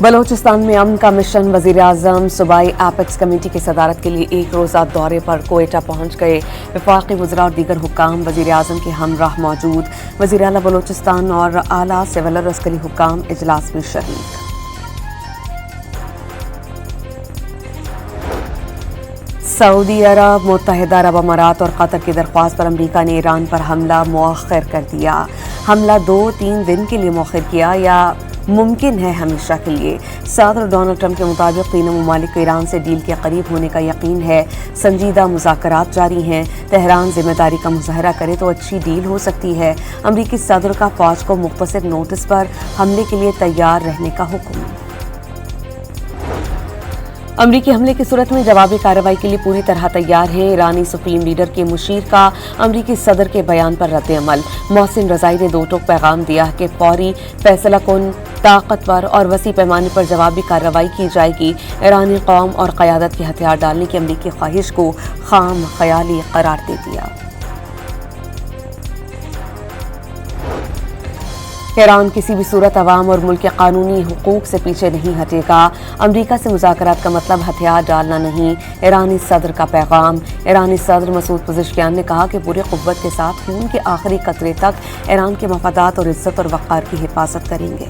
बलोचिस्तान में अमन का मिशन। वज़ीर-ए-आज़म सूबाई एपेक्स कमेटी की सदारत के लिए एक रोज़ा दौरे पर कोयटा पहुँच गए। वफाकी वज़रा और दीगर हुक्काम वज़ीर-ए-आज़म के हमराह मौजूद। वज़ीर आला बलोचिस्तान और आला सिविल और अस्करी हुक्काम इजलास में शरीक। सऊदी अरब, मुत्तहिदा अरब अमारात और कतर की दरख्वास्त पर अमरीका ने ईरान पर हमला मौखर कर दिया। हमला 2-3 दिन के लिए मौखर किया या मुमकिन है हमेशा के लिए। सदर डोनाल्ड ट्रंप के मुताबिक तीनों ममालिक को ईरान से डील के करीब होने का यकीन है। संजीदा मुज़ाकरात जारी हैं। तेहरान जिम्मेदारी का मुजाहरा करे तो अच्छी डील हो सकती है। अमरीकी सदर का फौज को मुख्तसर नोटिस पर हमले के लिए तैयार रहने का हुक्म। अमरीकी हमले की सूरत में जवाबी कार्रवाई के लिए पूरी तरह तैयार है। ईरानी सुप्रीम लीडर के मुशीर का अमरीकी सदर के बयान पर रद्द अमल। मोहसिन रज़ाई ने दो टोक पैगाम दिया कि फौरी फैसला कुन, ताकतवर और वसी पैमाने पर जवाबी कार्रवाई की जाएगी। ईरानी कौम और क़यादत के हथियार डालने की अमरीकी ख्वाहिश को खाम ख्याली करार दे दिया। ईरान किसी भी सूरत अवाम और मुल्क के कानूनी हुकूक से पीछे नहीं हटेगा। अमरीका से मुज़ाकरात का मतलब हथियार डालना नहीं। ईरानी सदर का पैगाम। ईरानी सदर मसूद पज़ेश्कियान ने कहा कि पूरी क़ुव्वत के साथ खून के आखिरी कतरे तक ईरान के मफादात और इज्जत और वक़ार की हिफाजत करेंगे।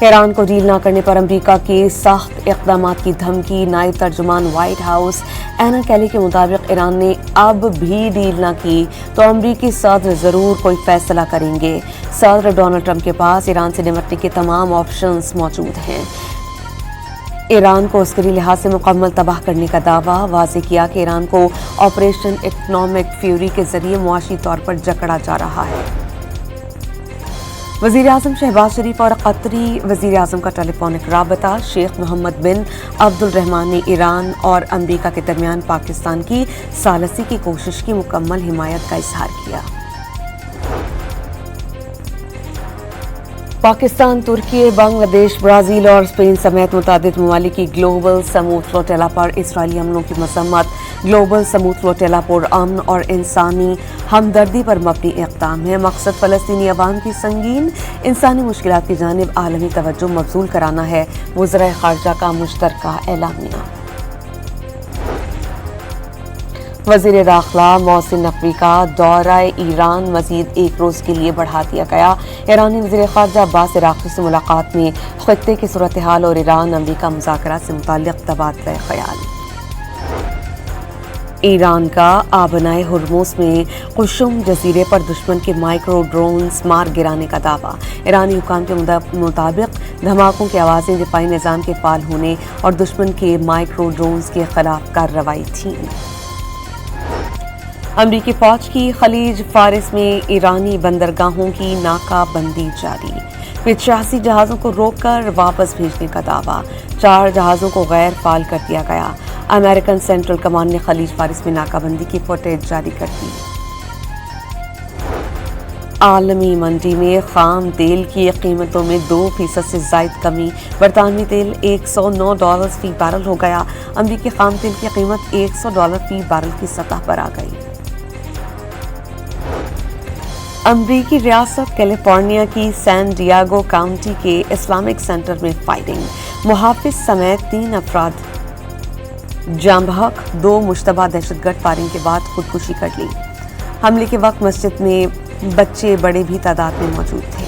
ईरान को डील न करने पर अमरीका के सख्त इक़दाम की धमकी। नायब तर्जुमान व्हाइट हाउस एना कैली के मुताबिक ईरान ने अब भी डील न की तो अमरीकी सदर ज़रूर कोई फैसला करेंगे। सदर डोनाल्ड ट्रंप के पास ईरान से निपटने के तमाम ऑप्शंस मौजूद हैं। ईरान को अस्करी लिहाज से मुकम्मल तबाह करने का दावा। वाज़ेह किया कि ईरान को ऑपरेशन इकनॉमिक फ्यूरी के जरिए मुआशी तौर पर जकड़ा जा रहा है। वज़ीर-ए-आज़म शहबाज शरीफ और कतरी वज़ीर-ए-आज़म का टेलीफोनिक राबता। शेख मोहम्मद बिन अब्दुल रहमान ने ईरान और अमरीका के दरमियान पाकिस्तान की सालसी की कोशिश की मुकम्मल हिमायत का इजहार किया। पाकिस्तान, तुर्की, बांग्लादेश, ब्राज़ील और स्पेन समेत मुतादिद ममालिक की ग्लोबल समूद फ्लोटेला पर इसराइली हमलों की मसम्मत। ग्लोबल समूद फ्लोटेला पर अमन और इंसानी हमदर्दी पर मबनी इक़दाम है। मकसद फ़लस्तीनी अवाम की संगीन इंसानी मुश्किलात की जानिब आलमी तवज्जो मबज़ूल कराना है। वज़ीर ख़ारजा का मुश्तरका एलामिया। वज़ीर दाखिला मोहसिन नकवी का दौरा ईरान मज़ीद एक रोज़ के लिए बढ़ा दिया गया। ईरानी वज़ीर ख़ारजा अब्बास इराक़ी से मुलाकात में ख़ित्ते की सूरत हाल और ईरान अमरीका मुज़ाकरात से मुताल्लिक़ तबादला ख़याल। ईरान का आबनाए हुर्मुज़ में कुशुम जजीरे पर दुश्मन के माइक्रो ड्रोन्स मार गिराने का दावा। ईरानी हुकाम के मुताबिक धमाकों की आवाज़ें दिफाई निज़ाम के फ़ाल होने और दुश्मन के माइक्रो ड्रोन्स के खिलाफ कार्रवाई थी। अमरीकी फ़ौज की खलीज फारिस में ईरानी बंदरगाहों की नाकाबंदी जारी। 85 जहाज़ों को रोककर वापस भेजने का दावा। 4 जहाज़ों को गैर फाल कर दिया गया। अमेरिकन सेंट्रल कमांड ने खलीज फारिस में नाकाबंदी की फुटेज जारी कर दी। आलमी मंडी में खाम तेल की कीमतों में 2% से ज़ायद कमी। बरतानवी तेल $109 फी बैरल हो गया। अमरीकी खाम तेल की कीमत $100 फी बैरल की सतह पर आ गई। अमरीकी रियासत कैलिफोर्निया की सैन डियागो काउंटी के इस्लामिक सेंटर में फायरिंग। मुहाफिज समेत 3 अफराद जाम बहक। 2 मुश्तबा दहशतगर्द फायरिंग के बाद खुदकुशी कर ली। हमले के वक्त मस्जिद में बच्चे बड़े भी तादाद में मौजूद थे।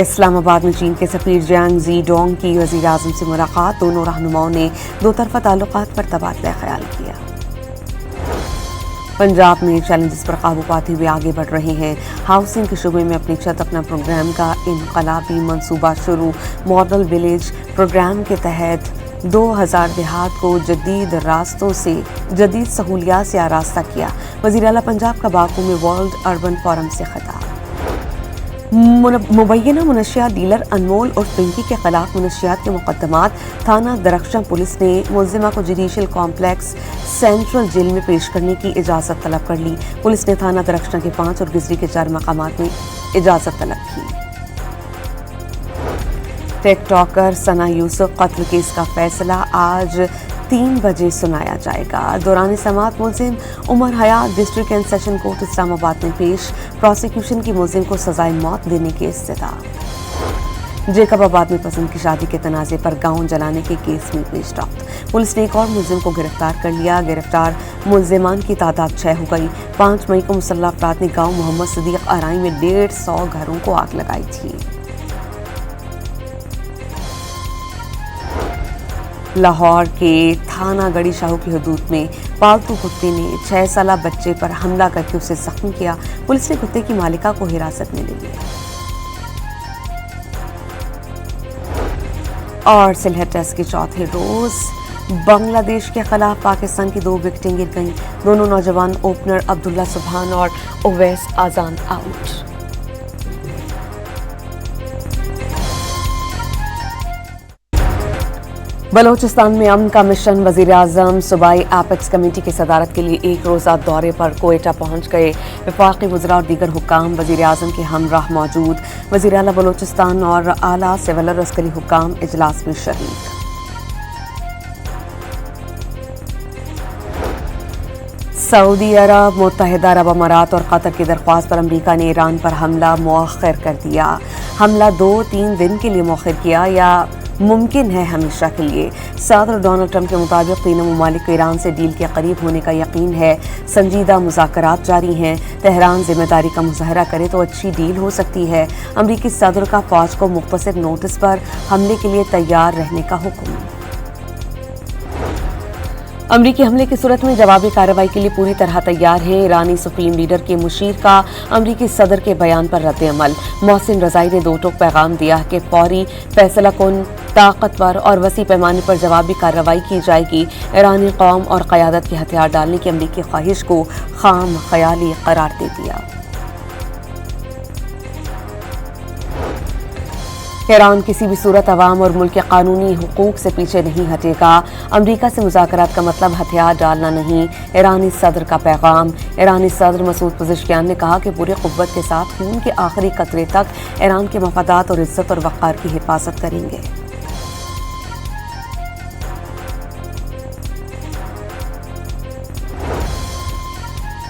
इस्लामाबाद में चीन के सफीर जियांग ज़ीडोंग की वज़ीर-ए-आज़म से मुलाकात। दोनों रहनुमाओं ने दो तरफ़ा ताल्लुकात पर तबादला ख्याल किया। पंजाब में चैलेंजेस पर काबू पाते हुए आगे बढ़ रहे हैं। हाउसिंग के शुबे में अपनी छत अपना प्रोग्राम का इनकलाबी मंसूबा शुरू। मॉडल विलेज प्रोग्राम के तहत 2000 देहात को जदीद रास्तों से जदीद सहूलियात से आरास्ता किया। वज़ीर आला पंजाब का बाकू में वर्ल्ड अर्बन फोरम से खिताब। मुबैना मुनशियात डीलर अनमोल और पिंकी के खिलाफ मुनशियात के मुकदमात। थाना दरख्शां पुलिस ने मुल्जिमा को जुडिशल कॉम्प्लेक्स सेंट्रल जेल में पेश करने की इजाज़त तलब कर ली। पुलिस ने थाना दरख्शां के 5 और गिजरी के 4 मकामात में इजाज़त तलब की। टिकटॉकर सना यूसुफ कत्ल केस का फैसला आज 3 बजे सुनाया जाएगा। दौरान समाअत मुलजिम Umar Hayat district and session court Islamabad में पेश, प्रोसिक्यूशन की मुलजिम को सजाए मौत देने की इस्तदा। जेकबाबाद में पसंद की शादी के तनाज़े पर गाउन जलाने के केस में पेश रफ्त, पुलिस ने एक और मुलजिम को गिरफ्तार कर लिया। गिरफ्तार मुलजिमान की तादाद 6 हो गई। 5 मई को मुसल्लह अफराद ने गांव मोहम्मद सदीक आराई में 150 घरों को आग लगाई थी। लाहौर के थाना गड़ी शाहू की हदूद में पालतू कुत्ते ने 6 साला बच्चे पर हमला करके उसे जख्मी किया। पुलिस ने कुत्ते की मालिका को हिरासत में ले लिया। और सिलहट टेस्ट के चौथे रोज बांग्लादेश के खिलाफ पाकिस्तान की 2 विकेटें गिर गईं। दोनों नौजवान ओपनर अब्दुल्ला सुबहान और उवैस आजान आउट। बलोचिस्तान में अमन का मिशन, वजीर आजम सूबाई एपेक्स कमेटी की सदारत के लिए 1 रोज़ा दौरे पर कोयटा पहुंच गए। वफाकी वज़रा और दीगर हुक्काम वजीर आजम के हमराह मौजूद। वज़ीर आला बलोचिस्तान और आला सिविल और अस्करी हुक्काम इजलास में शरीक। सऊदी अरब, मुत्तहिदा अरब अमारात और कतर की दरख्वास्त पर अमरीका ने ईरान पर हमला मौखर कर दिया। हमला 2-3 दिन के लिए मौखर किया या मुमकिन है हमेशा के लिए। सदर डोनाल्ड ट्रंप के मुताबिक तीनों ममालिक को ईरान से डील के करीब होने का यकीन है। संजीदा मुज़ाकरात जारी हैं। तेहरान जिम्मेदारी का मुजाहरा करे तो अच्छी डील हो सकती है। अमरीकी सदर का फौज को मुख्तसर नोटिस पर हमले के लिए तैयार रहने का हुक्म। अमरीकी हमले की सूरत में जवाबी कार्रवाई के लिए पूरी तरह तैयार है। ईरानी सुप्रीम लीडर के मुशीर का अमरीकी सदर के बयान पर रद्द-ए-अमल। मोहसिन रज़ाई ने 2 टोक पैगाम दिया कि फौरी फैसला कुन, ताकतवर और वसी पैमाने पर जवाबी कार्रवाई की जाएगी। ईरानी कौम और क़यादत के हथियार डालने की अमरीकी ख्वाहिश को खाम ख्याली करार दे दिया। ईरान किसी भी सूरत अवाम और मुल्क के कानूनी हुकूक से पीछे नहीं हटेगा। अमरीका से मुज़ाकरात का मतलब हथियार डालना नहीं। ईरानी सदर का पैगाम। ईरानी सदर मसूद पज़ेश्कियान ने कहा कि पूरी क़ुव्वत के साथ खून के आखिरी कतरे तक ईरान के मफादात और इज्जत और वक़ार की हिफाजत करेंगे।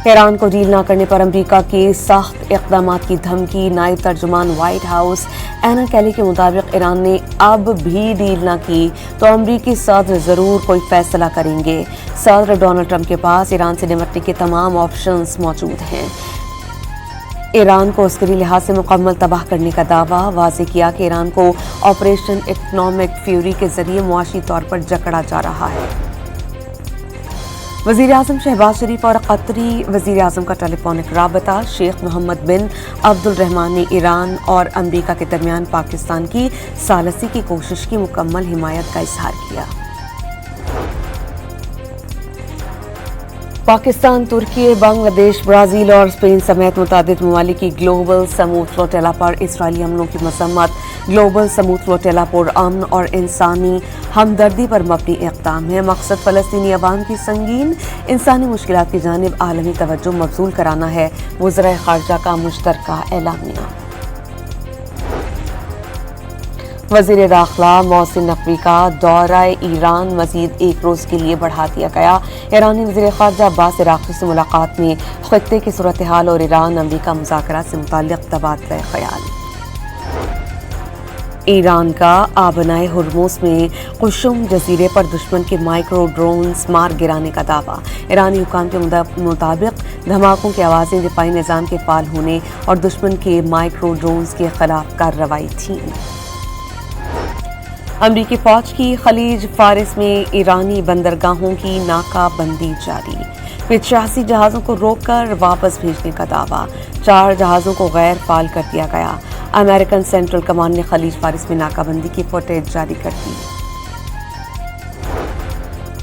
ईरान को डील न करने पर अमरीका के सख्त इक़दामात की धमकी। नायब तर्जुमान व्हाइट हाउस एना कैली के मुताबिक ईरान ने अब भी डील न की तो अमरीकी सदर ज़रूर कोई फैसला करेंगे। सदर डोनाल्ड ट्रंप के पास ईरान से निपटने के तमाम ऑप्शंस मौजूद हैं। ईरान को अस्करी लिहाज से मुकम्मल तबाह करने का दावा। वाज़ेह किया कि ईरान को ऑपरेशन इकनॉमिक फ्यूरी के जरिए मुआशी तौर पर जकड़ा जा रहा है। वज़ीर आज़म शहबाज शरीफ और कतरी वज़ीर आज़म का टेलीफोनिक राबता। शेख मोहम्मद बिन अब्दुल रहमान ने ईरान और अमरीका के दरमियान पाकिस्तान की सालसी की कोशिश की मुकम्मल हिमायत का इजहार किया। पाकिस्तान, तुर्की, बांग्लादेश, ब्राज़ील और स्पेन समेत मुतादिद ममालिक की ग्लोबल समूद फ्लोटेला पर इसराइली हमलों की मसम्मत। ग्लोबल समूद फ्लोटेला पुरअमन और इंसानी हमदर्दी पर मबनी इक़दाम है। मकसद फ़लस्तीनी अवाम की संगीन इंसानी मुश्किलात की जानिब आलमी तवज्जो मबज़ूल कराना है। वज़राए ख़ारजा का मुश्तरका एलामिया। वज़ीर दाखिला मोहसिन नकवी का दौरा ईरान मज़ीद 1 रोज़ के लिए बढ़ा दिया गया। ईरानी वज़ीर ख़ारजा अब्बास अराग़ची से मुलाकात में ख़ित्ते की सूरत हाल और ईरान अमरीका मुज़ाकरात से मुताल्लिक़ तबादला ख़याल। ईरान का आबनाए हुर्मुज़ में कुशुम जजीरे पर दुश्मन के माइक्रो ड्रोन्स मार गिराने का दावा। ईरानी हुकाम के मुताबिक धमाकों की आवाज़ें दिफाई निज़ाम के फ़ाल होने और दुश्मन के माइक्रो ड्रोन्स के खिलाफ कार्रवाई थी। अमरीकी फ़ौज की खलीज फारिस में ईरानी बंदरगाहों की नाकाबंदी जारी। 85 जहाज़ों को रोककर वापस भेजने का दावा। 4 जहाज़ों को गैर फाल कर दिया गया। अमेरिकन सेंट्रल कमांड ने खलीज फारिस में नाकाबंदी की फुटेज जारी कर दी।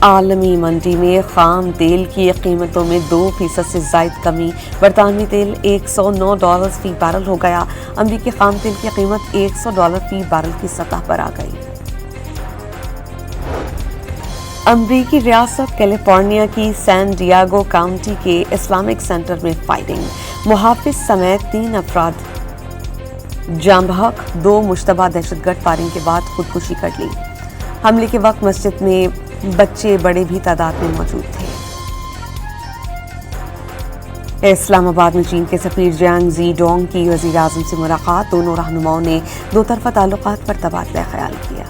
आलमी मंडी में खाम तेल की कीमतों में 2% से ज़ायद कमी। बरतानवी तेल $109 फी बैरल हो गया। अमरीकी खाम तेल की कीमत $100 फी बैरल की सतह पर आ गई। अमरीकी रियासत कैलिफोर्निया की सैन डियागो काउंटी के इस्लामिक सेंटर में फायरिंग। मुहाफिज समेत 3 अफराद जाम बहक। 2 मुश्तबा दहशतगर्द फायरिंग के बाद खुदकुशी कर ली। हमले के वक्त मस्जिद में बच्चे बड़े भी तादाद में मौजूद थे। इस्लामाबाद में चीन के सफीर जियांग जी डोंग की वज़ीर आज़म से मुलाकात। दोनों रहनुमाओं ने दो तरफ़ा ताल्लुकात पर तबादला ख्याल किया।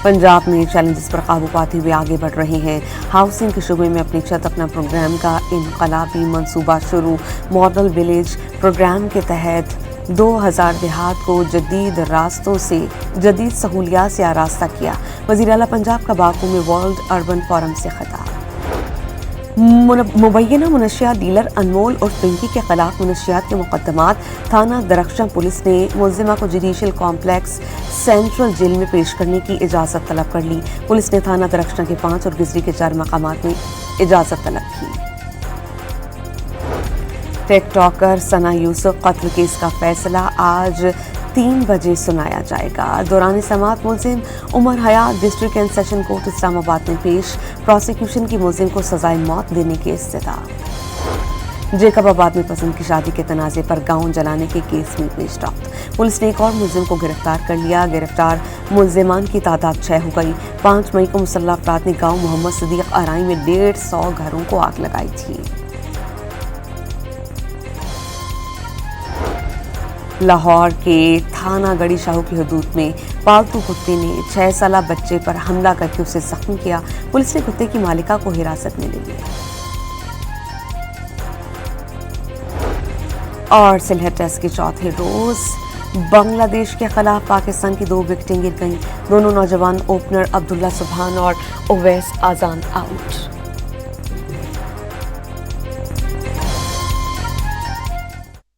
पंजाब में चैलेंजेस पर काबू पाते हुए आगे बढ़ रहे हैं। हाउसिंग के शुबे में अपनी छत अपना प्रोग्राम का इनकलाबी मंसूबा शुरू। मॉडल विलेज प्रोग्राम के तहत 2000 देहात को जदीद रास्तों से जदीद सहूलियात से आरास्ता किया। वज़ीर आला पंजाब का बाकू में वर्ल्ड अर्बन फोरम से खिताब। मुबैना मुनशियात डीलर अनमोल और पिंकी के खिलाफ मुनशियात के मुकदमात। थाना दरख्शां पुलिस ने मुल्जिमा को जुडिशल कॉम्प्लेक्स सेंट्रल जेल में पेश करने की इजाज़त तलब कर ली। पुलिस ने थाना दरख्शां के 5 और गिजरी के 4 मकामात में इजाज़त तलब की। टिकटॉकर सना यूसुफ कत्ल केस का फैसला आज 3 बजे सुनाया जाएगा। दौरान समाअत मुल्जिम Umar Hayat district and session court Islamabad में पेश। प्रोसिक्यूशन की मुल्जिम को सजाए मौत देने की इस्तदा। जेकबाबाद में पसंद की शादी के तनाज़े पर गाउन जलाने के केस में पेश रफ्त। पुलिस ने एक और मुल्जिम को गिरफ्तार कर लिया। गिरफ्तार मुल्जिमान की तादाद 6 हो गई। 5 मई को मुसल्लह अफराद ने गाँव मोहम्मद सदीक आराई में 150 घरों को आग लगाई थी। लाहौर के थाना गड़ी शाहू की हदूद में पालतू कुत्ते ने 6 साला बच्चे पर हमला करके उसे जख्मी किया। पुलिस ने कुत्ते की मालिका को हिरासत में ले लिया। और सिलहट टेस्ट के चौथे रोज बांग्लादेश के खिलाफ पाकिस्तान की 2 विकेटें गिर गईं। दोनों नौजवान ओपनर अब्दुल्ला सुभान और उवैस आजान आउट।